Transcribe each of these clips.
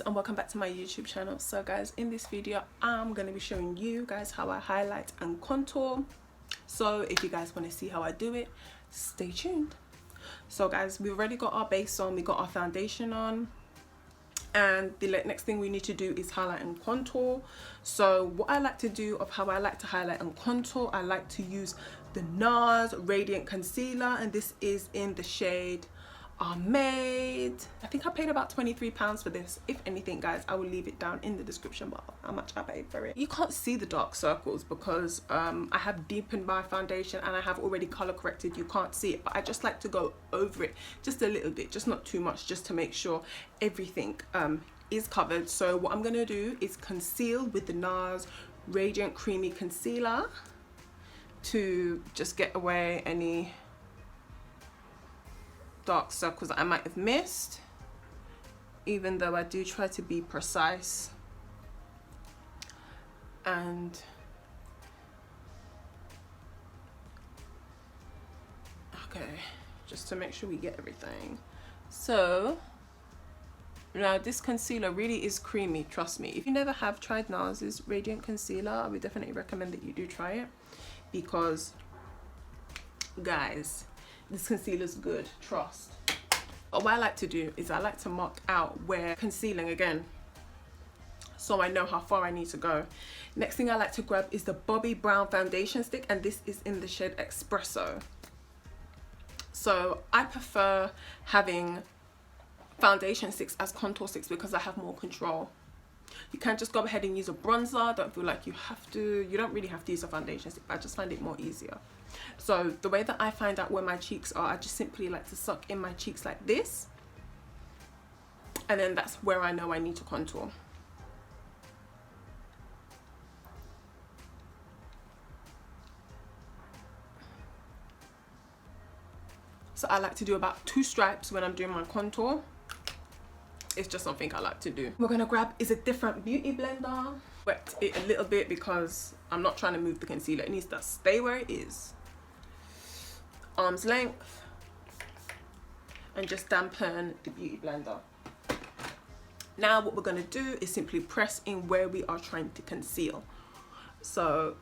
and welcome back to my YouTube channel. So guys, in this video I'm going to be showing you guys how I highlight and contour. So if you guys want to see how I do it, stay tuned. So guys, we've already got our base on, we got our foundation on, and the next thing we need to do is highlight and contour. So what I like to do of how I like to highlight and contour, I like to use the NARS Radiant Concealer, and this is in the shade Made. I think I paid about £23 for this. If anything guys, I will leave it down in the description bar how much I paid for it. You can't see the dark circles because I have deepened my foundation and I have already color corrected. You can't see it, but I just like to go over it just a little bit, just not too much, just to make sure everything is covered. So what I'm gonna do is conceal with the NARS Radiant Creamy Concealer to just get away any dark circles that I might have missed, even though I do try to be precise. And okay, just to make sure we get everything. So now this concealer really is creamy, trust me. If you never have tried NARS's Radiant Concealer, I would definitely recommend that you do try it, because guys, this concealer's good, trust. But what I like to do is I like to mark out where concealing again, so I know how far I need to go. Next thing I like to grab is the Bobbi brown foundation stick, and this is in the shade Expresso. So I prefer having foundation sticks as contour sticks because I have more control. You can just go ahead and use a bronzer, don't feel like you have to. You don't really have to use a foundation stick, but I just find it more easier. So the way that I find out where my cheeks are, I just simply like to suck in my cheeks like this, and then that's where I know I need to contour. So I like to do about 2 stripes when I'm doing my contour. It's just something I like to do. We're gonna grab is a different beauty blender. Wet it a little bit because I'm not trying to move the concealer. It needs to stay where it is. Arm's length, and just dampen the beauty blender. Now what we're going to do is simply press in where we are trying to conceal. So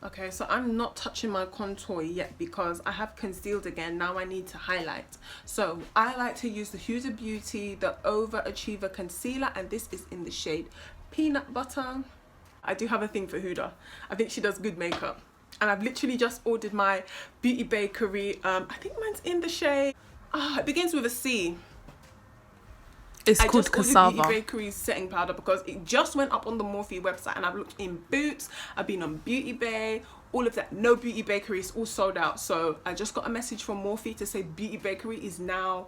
okay, so I'm not touching my contour yet because I have concealed again. Now I need to highlight. So I like to use the Huda Beauty, the Overachiever Concealer, and this is in the shade Peanut Butter. I do have a thing for Huda. I think she does good makeup. And I've literally just ordered my Beauty Bakery. I think mine's in the shade, it begins with a C. It's called Cassava. Beauty Bakery's setting powder because it just went up on the Morphe website, and I've looked in Boots, I've been on Beauty Bay, all of that. No Beauty Bakery, is all sold out. So I just got a message from Morphe to say Beauty Bakery is now,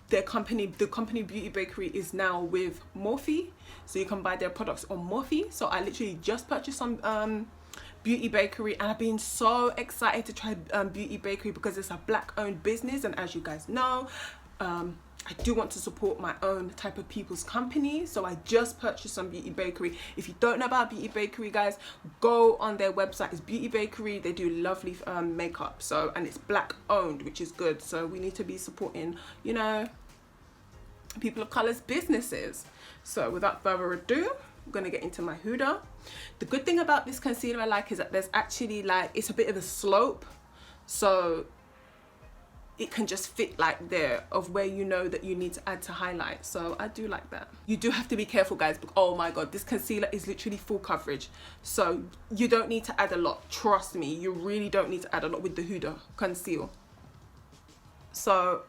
their company, the company Beauty Bakery is now with Morphe, so you can buy their products on Morphe. So I literally just purchased some Beauty Bakery, and I've been so excited to try Beauty Bakery because it's a black owned business, and as you guys know, I do want to support my own type of people's company, so I just purchased some Beauty Bakery. If you don't know about Beauty Bakery guys, go on their website. It's Beauty Bakery. They do lovely makeup, so, and it's black owned, which is good. So we need to be supporting, you know, people of color's businesses. So without further ado, I'm gonna get into my Huda. The good thing about this concealer I like is that there's actually like, it's a bit of a slope, so it can just fit like there of where you know that you need to add to highlight. So I do like that. You do have to be careful guys, but oh my god, this concealer is literally full coverage, so you don't need to add a lot. Trust me, you really don't need to add a lot with the Huda Conceal. So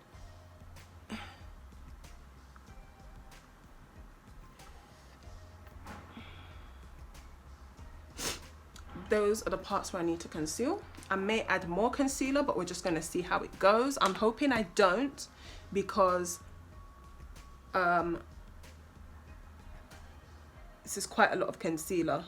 those are the parts where I need to conceal. I may add more concealer, but we're just going to see how it goes. I'm hoping I don't, because this is quite a lot of concealer.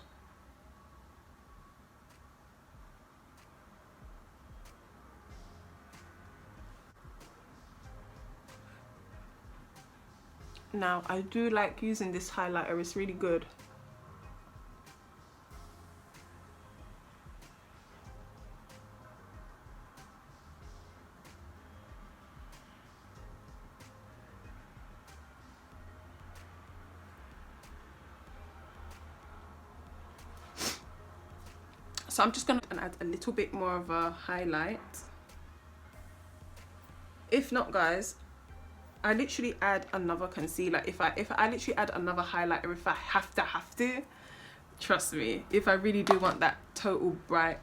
Now, I do like using this highlighter, it's really good. So I'm just gonna add a little bit more of a highlight. If not, guys, I literally add another concealer. If I literally add another highlighter, if I have to, trust me, if I really do want that total bright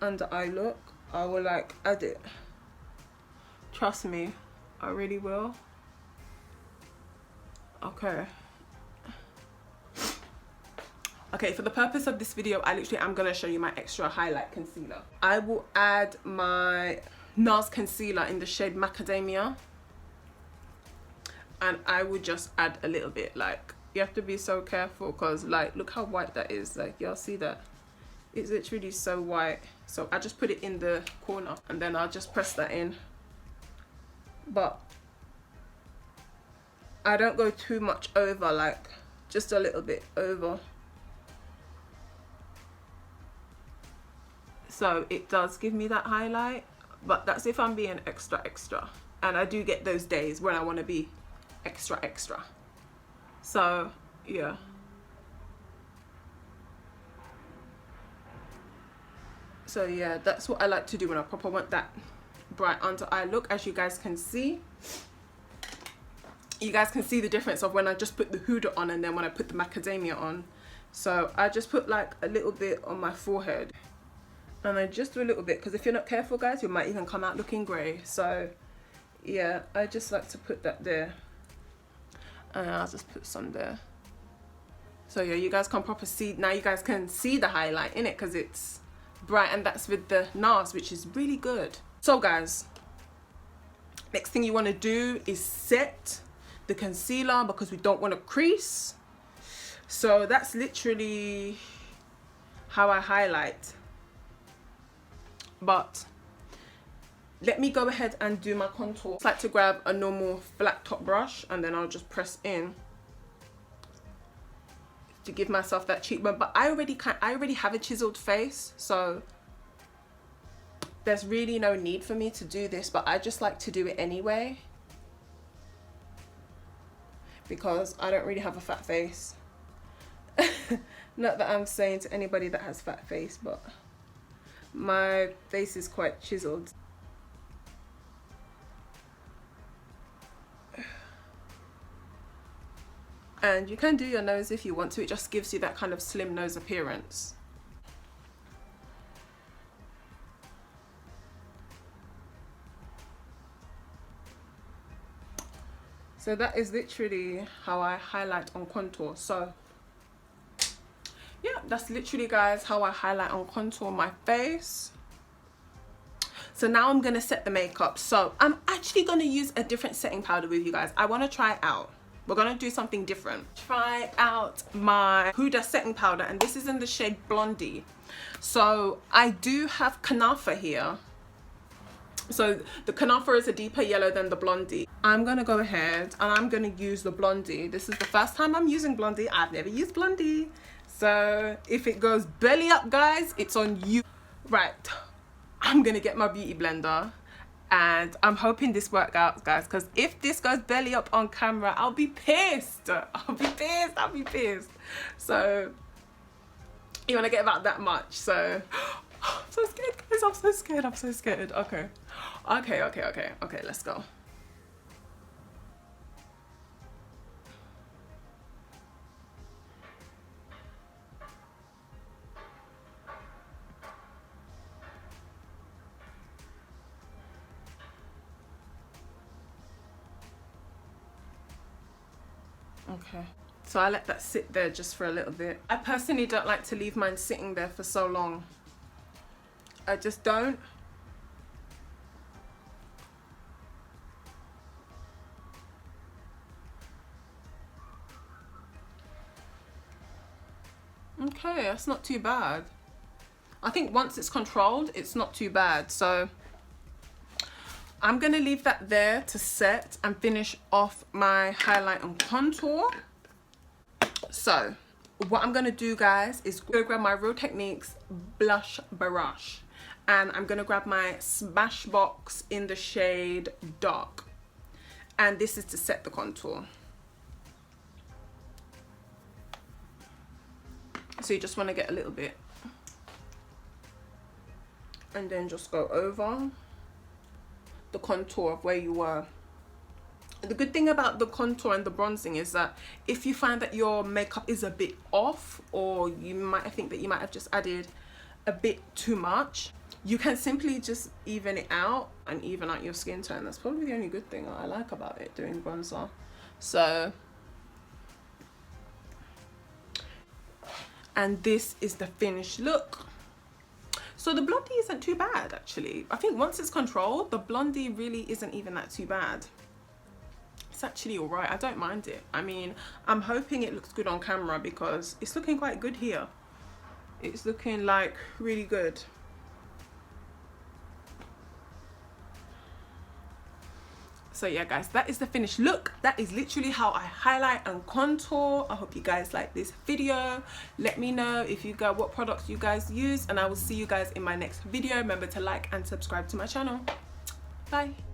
under eye look, I will like add it. Trust me, I really will. Okay, for the purpose of this video, I literally am going to show you my extra highlight concealer. I will add my NARS concealer in the shade Macadamia. And I will just add a little bit. Like, you have to be so careful because, like, look how white that is. Like, y'all see that? It's literally so white. So I just put it in the corner and then I'll just press that in. But I don't go too much over, like, just a little bit over. So it does give me that highlight, but that's if I'm being extra. And I do get those days when I want to be extra. So yeah. So yeah, that's what I like to do when I proper want that bright under eye look. As you guys can see, the difference of when I just put the Huda on and then when I put the macadamia on. So I just put like a little bit on my forehead. And I just do a little bit, because if you're not careful, guys, you might even come out looking grey. So yeah, I just like to put that there, and I'll just put some there. So yeah, you guys can proper see, now you guys can see the highlight in it because it's bright, and that's with the NARS, which is really good. So guys, next thing you want to do is set the concealer, because we don't want to crease. So that's literally how I highlight. But let me go ahead and do my contour. I like to grab a normal flat top brush and then I'll just press in to give myself that cheekbone. But I already have a chiseled face, so there's really no need for me to do this, but I just like to do it anyway because I don't really have a fat face. Not that I'm saying to anybody that has fat face, but my face is quite chiseled. And you can do your nose if you want to, it just gives you that kind of slim nose appearance. So that is literally how I highlight on contour. So yeah, that's literally, guys, how I highlight on contour my face. So now I'm gonna set the makeup. So I'm actually gonna use a different setting powder with you guys. I want to try it out. We're gonna do something different. Try out my Huda setting powder, and this is in the shade Blondie. So I do have Kanafa here. So the Kanafa is a deeper yellow than the Blondie. I'm gonna go ahead and I'm gonna use the Blondie. This is the first time I'm using Blondie. I've never used Blondie. So if it goes belly up, guys, it's on you. Right, I'm gonna get my beauty blender and I'm hoping this works out, guys, because if this goes belly up on camera, I'll be pissed. I'll be pissed. So you want to get about that much. So I'm so scared, guys. I'm so scared. Okay, let's go. Okay, so I let that sit there just for a little bit. I personally don't like to leave mine sitting there for so long. I just don't. Okay, that's not too bad. I think once it's controlled, it's not too bad. So I'm gonna leave that there to set and finish off my highlight and contour. So what I'm gonna do, guys, is go grab my Real Techniques blush brush, and I'm gonna grab my Smashbox in the shade Dark, and this is to set the contour. So you just want to get a little bit and then just go over the contour of where you were. The good thing about the contour and the bronzing is that if you find that your makeup is a bit off, or you might think that you might have just added a bit too much, you can simply just even it out and even out your skin tone. That's probably the only good thing I like about it, doing bronzer. So, and this is the finished look. So the Blondie isn't too bad, actually. I think once it's controlled, the Blondie really isn't even that too bad. It's actually all right. I don't mind it. I mean, I'm hoping it looks good on camera because it's looking quite good here. It's looking like really good. So yeah, guys, that is the finished look. That is literally how I highlight and contour. I hope you guys like this video. Let me know if you got what products you guys use, and I will see you guys in my next video. Remember to like and subscribe to my channel. Bye.